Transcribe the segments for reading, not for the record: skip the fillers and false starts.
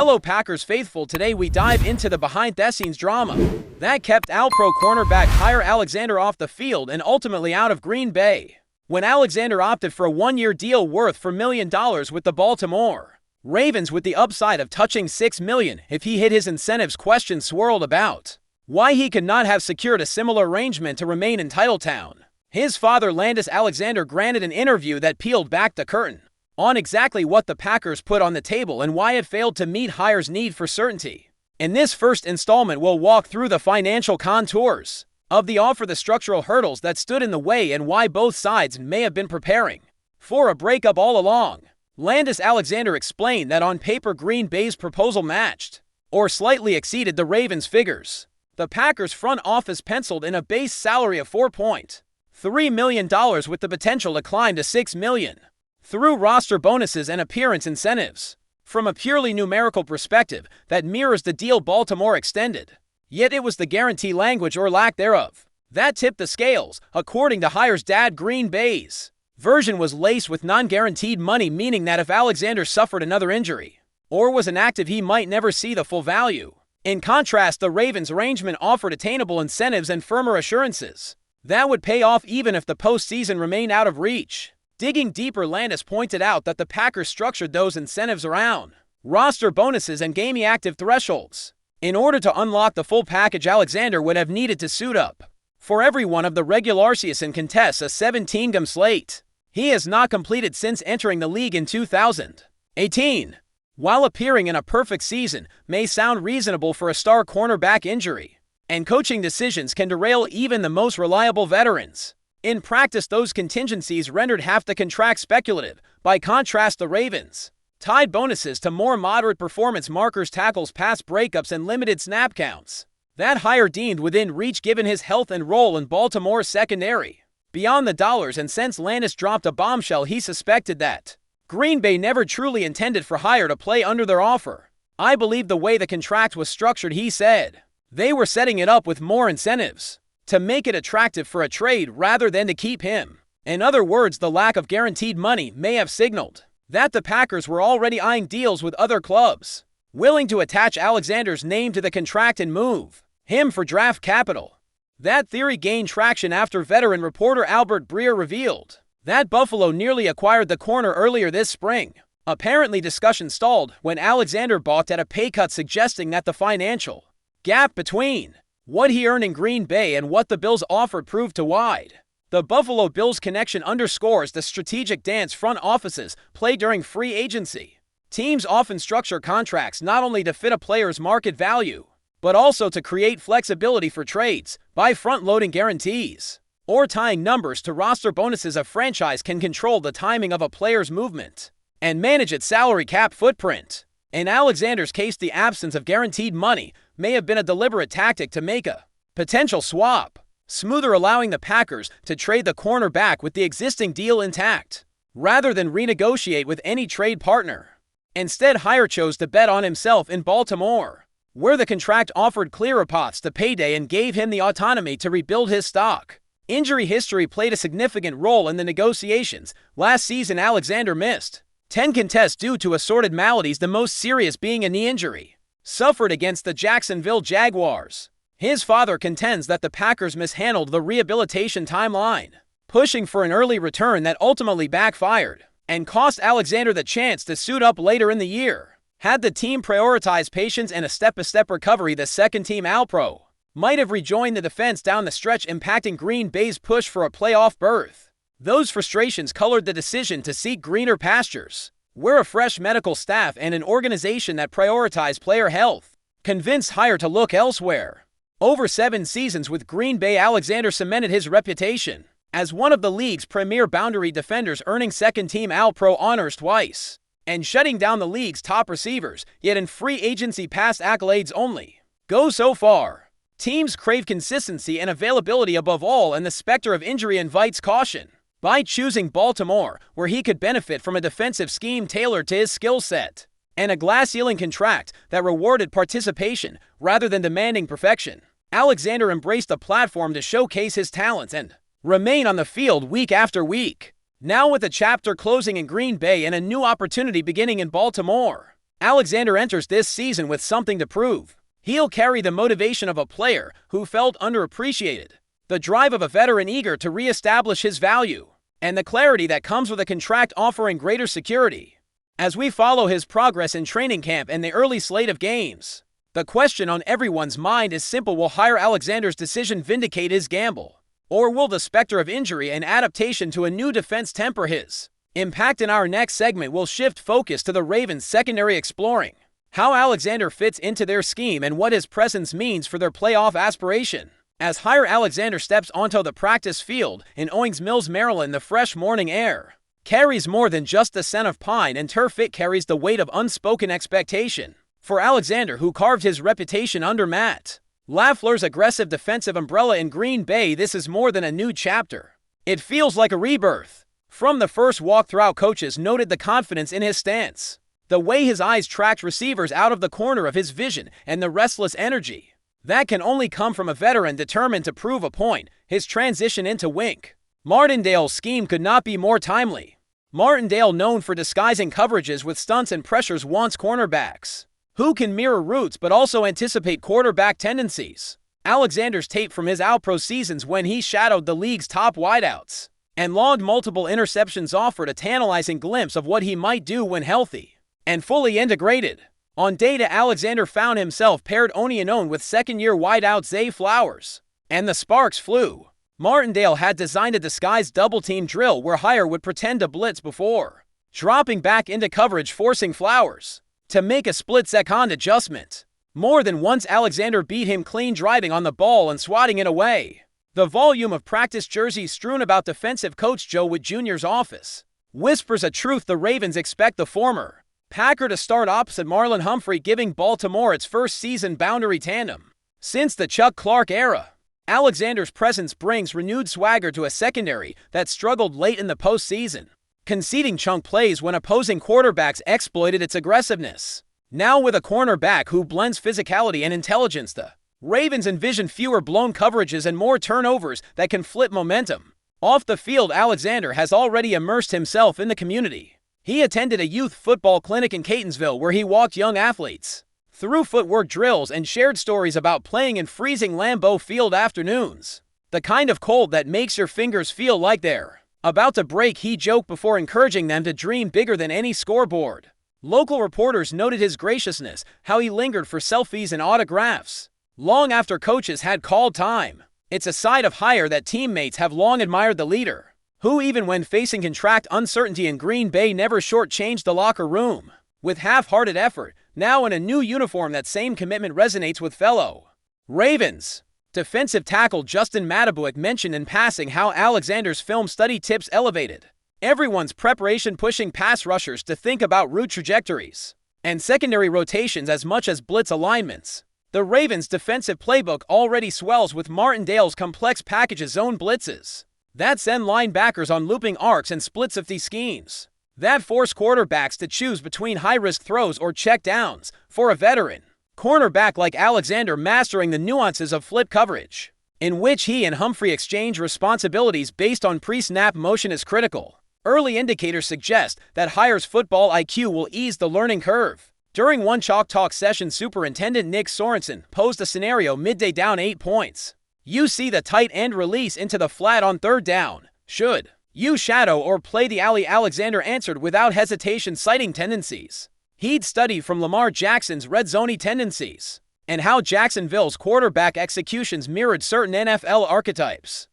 Fellow Packers faithful, today we dive into the behind-the-scenes drama that kept All-Pro cornerback Jaire Alexander off the field and ultimately out of Green Bay, when Alexander opted for a one-year deal worth $4 million with the Baltimore Ravens with the upside of touching $6 million if he hit his incentives. Questions swirled about why he could not have secured a similar arrangement to remain in Titletown. His father, Landis Alexander, granted an interview that peeled back the curtain on exactly what the Packers put on the table and why it failed to meet Jaire's need for certainty. In this first installment, we'll walk through the financial contours of the offer, the structural hurdles that stood in the way, and why both sides may have been preparing for a breakup all along. Landis Alexander explained that on paper Green Bay's proposal matched or slightly exceeded the Ravens' figures. The Packers front office penciled in a base salary of $4.3 million with the potential to climb to $6 million through roster bonuses and appearance incentives. From a purely numerical perspective, that mirrors the deal Baltimore extended. Yet it was the guarantee language, or lack thereof, that tipped the scales. According to Jaire's dad, Green Bay's version was laced with non-guaranteed money, meaning that if Alexander suffered another injury or was inactive, he might never see the full value. In contrast, the Ravens' arrangement offered attainable incentives and firmer assurances that would pay off even if the postseason remained out of reach. Digging deeper, Landis pointed out that the Packers structured those incentives around roster bonuses and game active thresholds. In order to unlock the full package, Alexander would have needed to suit up for every one of the regular season contests, a 17-game slate he has not completed since entering the league in 2018. While appearing in a perfect season may sound reasonable for a star cornerback, injury and coaching decisions can derail even the most reliable veterans. In practice, those contingencies rendered half the contract speculative. By contrast, the Ravens tied bonuses to more moderate performance markers, tackles, pass breakups, and limited snap counts that Jaire deemed within reach given his health and role in Baltimore's secondary. Beyond the dollars and cents, Landis dropped a bombshell. He suspected that Green Bay never truly intended for Jaire to play under their offer. "I believe the way the contract was structured," he said. "They were setting it up with more incentives to make it attractive for a trade rather than to keep him." In other words, the lack of guaranteed money may have signaled that the Packers were already eyeing deals with other clubs willing to attach Alexander's name to the contract and move him for draft capital. That theory gained traction after veteran reporter Albert Breer revealed that Buffalo nearly acquired the corner earlier this spring. Apparently, discussion stalled when Alexander balked at a pay cut, suggesting that the financial gap between what he earned in Green Bay and what the Bills offered proved too wide. The Buffalo Bills connection underscores the strategic dance front offices play during free agency. Teams often structure contracts not only to fit a player's market value, but also to create flexibility for trades. By front-loading guarantees or tying numbers to roster bonuses, a franchise can control the timing of a player's movement and manage its salary cap footprint. In Alexander's case, the absence of guaranteed money may have been a deliberate tactic to make a potential swap smoother, allowing the Packers to trade the cornerback with the existing deal intact, rather than renegotiate with any trade partner. Instead, Jaire chose to bet on himself in Baltimore, where the contract offered clearer paths to payday and gave him the autonomy to rebuild his stock. Injury history played a significant role in the negotiations. Last season, Alexander missed 10 contests due to assorted maladies, the most serious being a knee injury suffered against the Jacksonville Jaguars. His father contends that the Packers mishandled the rehabilitation timeline, pushing for an early return that ultimately backfired and cost Alexander the chance to suit up later in the year. Had the team prioritized patience and a step-by-step recovery, the second-team All-Pro might have rejoined the defense down the stretch, impacting Green Bay's push for a playoff berth. Those frustrations colored the decision to seek greener pastures, where a fresh medical staff and an organization that prioritized player health convinced Jaire to look elsewhere. Over 7 seasons with Green Bay, Alexander cemented his reputation as one of the league's premier boundary defenders, earning second-team All-Pro honors twice and shutting down the league's top receivers. Yet in free agency, past accolades only go so far. Teams crave consistency and availability above all, and the specter of injury invites caution. By choosing Baltimore, where he could benefit from a defensive scheme tailored to his skill set and a glass-ceiling contract that rewarded participation rather than demanding perfection, Alexander embraced a platform to showcase his talents and remain on the field week after week. Now, with a chapter closing in Green Bay and a new opportunity beginning in Baltimore, Alexander enters this season with something to prove. He'll carry the motivation of a player who felt underappreciated, the drive of a veteran eager to re-establish his value, and the clarity that comes with a contract offering greater security. As we follow his progress in training camp and the early slate of games, the question on everyone's mind is simple: will Alexander's decision vindicate his gamble? Or will the specter of injury and adaptation to a new defense temper his impact? In our next segment, we'll shift focus to the Ravens' secondary, exploring how Alexander fits into their scheme and what his presence means for their playoff aspiration. As Alexander steps onto the practice field in Owings Mills, Maryland, the fresh morning air carries more than just the scent of pine and turf. It carries the weight of unspoken expectation. For Alexander, who carved his reputation under Matt LaFleur's aggressive defensive umbrella in Green Bay, this is more than a new chapter. It feels like a rebirth. From the first walk throughout, coaches noted the confidence in his stance, the way his eyes tracked receivers out of the corner of his vision, and the restless energy that can only come from a veteran determined to prove a point. His transition into Wink Martindale's scheme could not be more timely. Martindale, known for disguising coverages with stunts and pressures, wants cornerbacks who can mirror routes but also anticipate quarterback tendencies. Alexander's tape from his All-Pro seasons, when he shadowed the league's top wideouts and logged multiple interceptions, offered a tantalizing glimpse of what he might do when healthy and fully integrated. On data, Alexander found himself paired on with second-year wideout Zay Flowers, and the sparks flew. Martindale had designed a disguised double-team drill where Hire would pretend to blitz before dropping back into coverage, forcing Flowers to make a split-second adjustment. More than once, Alexander beat him clean, driving on the ball and swatting it away. The volume of practice jerseys strewn about defensive coach Joe Wood Jr.'s office whispers a truth: the Ravens expect the former Packer to start opposite Marlon Humphrey, giving Baltimore its first season boundary tandem since the Chuck Clark era. Alexander's presence brings renewed swagger to a secondary that struggled late in the postseason, conceding chunk plays when opposing quarterbacks exploited its aggressiveness. Now, with a cornerback who blends physicality and intelligence, the Ravens envision fewer blown coverages and more turnovers that can flip momentum. Off the field, Alexander has already immersed himself in the community. He attended a youth football clinic in Catonsville where he walked young athletes through footwork drills and shared stories about playing in freezing Lambeau Field afternoons. The kind of cold that makes your fingers feel like they're about to break, he joked before encouraging them to dream bigger than any scoreboard. Local reporters noted his graciousness, how he lingered for selfies and autographs long after coaches had called time. It's a side of Hire that teammates have long admired, the leader who, even when facing contract uncertainty in Green Bay, never shortchanged the locker room. With half-hearted effort, now in a new uniform, that same commitment resonates with fellow Ravens defensive tackle Justin Matabuik mentioned in passing how Alexander's film study tips elevated everyone's preparation, pushing pass rushers to think about route trajectories and secondary rotations as much as blitz alignments. The Ravens' defensive playbook already swells with Martindale's complex packages, zone blitzes that send linebackers on looping arcs and split safety schemes that force quarterbacks to choose between high-risk throws or check downs. For a veteran cornerback like Alexander, mastering the nuances of flip coverage, in which he and Humphrey exchange responsibilities based on pre-snap motion, is critical. Early indicators suggest that Hire's football IQ will ease the learning curve. During one Chalk Talk session, Superintendent Nick Sorensen posed a scenario: midday, down 8 points. You see the tight end release into the flat on third down. Should you shadow or play the alley? Alexander answered without hesitation, citing tendencies he'd studied from Lamar Jackson's red zone tendencies and how Jacksonville's quarterback executions mirrored certain NFL archetypes.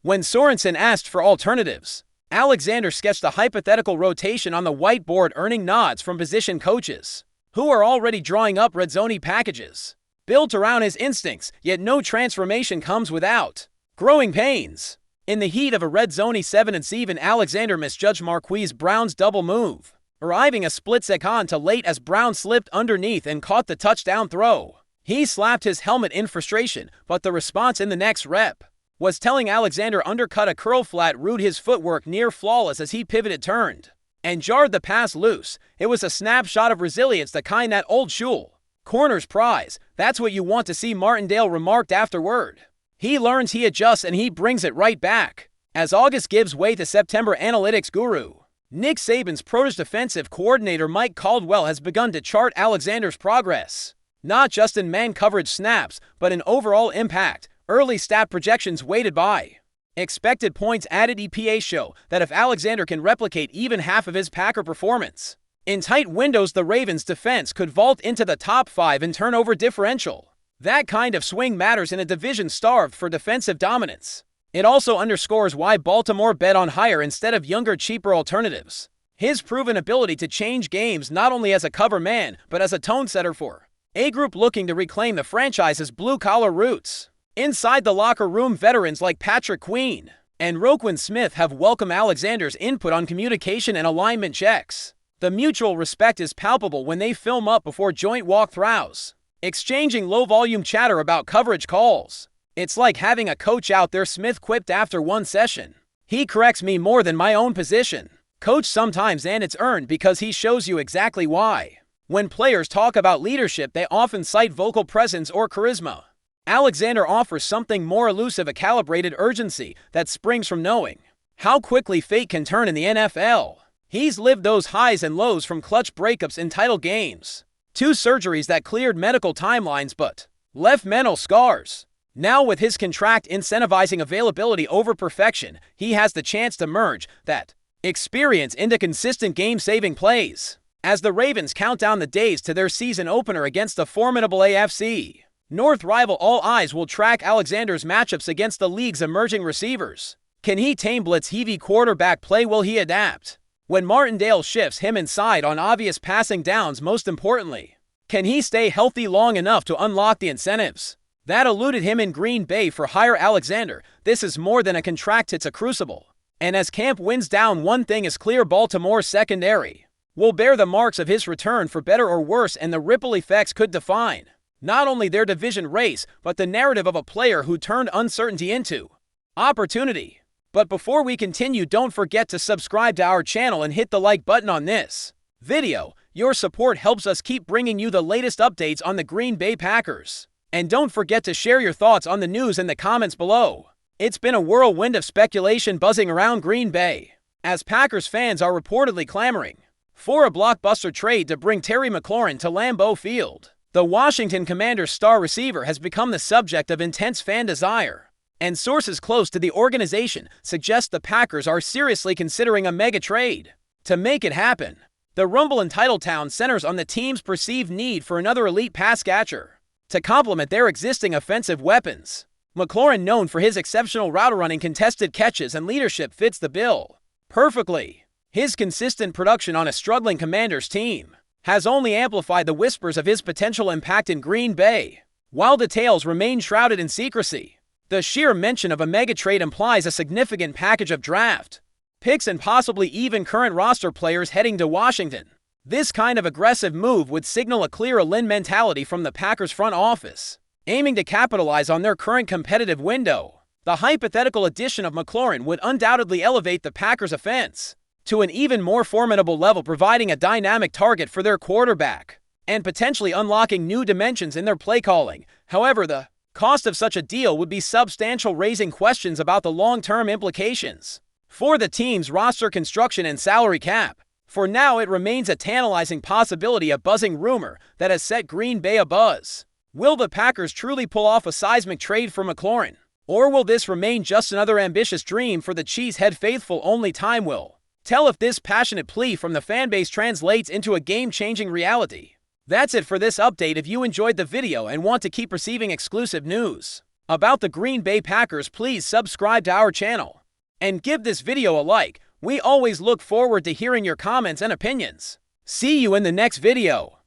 When Sorensen asked for alternatives, Alexander sketched a hypothetical rotation on the whiteboard, earning nods from position coaches who are already drawing up red zone packages built around his instincts. Yet no transformation comes without growing pains. In the heat of a red zone 7-7, Alexander misjudged Marquise Brown's double move, arriving a split second too late as Brown slipped underneath and caught the touchdown throw. He slapped his helmet in frustration, but the response in the next rep was telling. Alexander undercut a curl flat route, his footwork near flawless as he pivoted, turned, and jarred the pass loose. It was a snapshot of resilience, the kind that old Shule corners prize. That's what you want to see, Martindale remarked afterward. He learns, he adjusts, and he brings it right back. As August gives way to September, analytics guru Nick Saban's protege defensive coordinator Mike Caldwell has begun to chart Alexander's progress, not just in man coverage snaps, but in overall impact. Early stat projections weighted by expected points added EPA show that if Alexander can replicate even half of his Packer performance in tight windows, the Ravens' defense could vault into the top 5 in turnover differential. That kind of swing matters in a division starved for defensive dominance. It also underscores why Baltimore bet on higher instead of younger, cheaper alternatives. His proven ability to change games not only as a cover man, but as a tone setter for a group looking to reclaim the franchise's blue-collar roots. Inside the locker room, veterans like Patrick Queen and Roquan Smith have welcomed Alexander's input on communication and alignment checks. The mutual respect is palpable when they film up before joint walkthroughs, exchanging low-volume chatter about coverage calls. It's like having a coach out there, Smith quipped after one session. He corrects me more than my own position. Coach sometimes, and it's earned because he shows you exactly why. When players talk about leadership, they often cite vocal presence or charisma. Alexander offers something more elusive, a calibrated urgency that springs from knowing how quickly fate can turn in the NFL. He's lived those highs and lows, from clutch breakups in title games to surgeries that cleared medical timelines but left mental scars. Now, with his contract incentivizing availability over perfection, he has the chance to merge that experience into consistent game-saving plays. As the Ravens count down the days to their season opener against the formidable AFC North rival, all eyes will track Alexander's matchups against the league's emerging receivers. Can he tame blitz-heavy quarterback play? Will he adapt when Martindale shifts him inside on obvious passing downs? Most importantly, can he stay healthy long enough to unlock the incentives that eluded him in Green Bay? For hire Alexander, this is more than a contract, it's a crucible. And as camp winds down, one thing is clear: Baltimore's secondary will bear the marks of his return for better or worse, and the ripple effects could define not only their division race, but the narrative of a player who turned uncertainty into opportunity. But before we continue, don't forget to subscribe to our channel and hit the like button on this video. Your support helps us keep bringing you the latest updates on the Green Bay Packers. And don't forget to share your thoughts on the news in the comments below. It's been a whirlwind of speculation buzzing around Green Bay, as Packers fans are reportedly clamoring for a blockbuster trade to bring Terry McLaurin to Lambeau Field. The Washington Commanders' star receiver has become the subject of intense fan desire, and sources close to the organization suggest the Packers are seriously considering a mega trade to make it happen. The rumble in Titletown centers on the team's perceived need for another elite pass catcher to complement their existing offensive weapons. McLaurin, known for his exceptional route running, contested catches, and leadership, fits the bill perfectly. His consistent production on a struggling Commanders team has only amplified the whispers of his potential impact in Green Bay. While details remain shrouded in secrecy, the sheer mention of a mega trade implies a significant package of draft picks and possibly even current roster players heading to Washington. This kind of aggressive move would signal a clear all-in mentality from the Packers front office, aiming to capitalize on their current competitive window. The hypothetical addition of McLaurin would undoubtedly elevate the Packers' offense to an even more formidable level, providing a dynamic target for their quarterback and potentially unlocking new dimensions in their play calling. However, the cost of such a deal would be substantial, raising questions about the long-term implications for the team's roster construction and salary cap. For now, it remains a tantalizing possibility, a buzzing rumor that has set Green Bay abuzz. Will the Packers truly pull off a seismic trade for McLaurin, or will this remain just another ambitious dream for the Cheesehead faithful? Only time will tell if this passionate plea from the fanbase translates into a game-changing reality. That's it for this update. If you enjoyed the video and want to keep receiving exclusive news about the Green Bay Packers, please subscribe to our channel and give this video a like. We always look forward to hearing your comments and opinions. See you in the next video.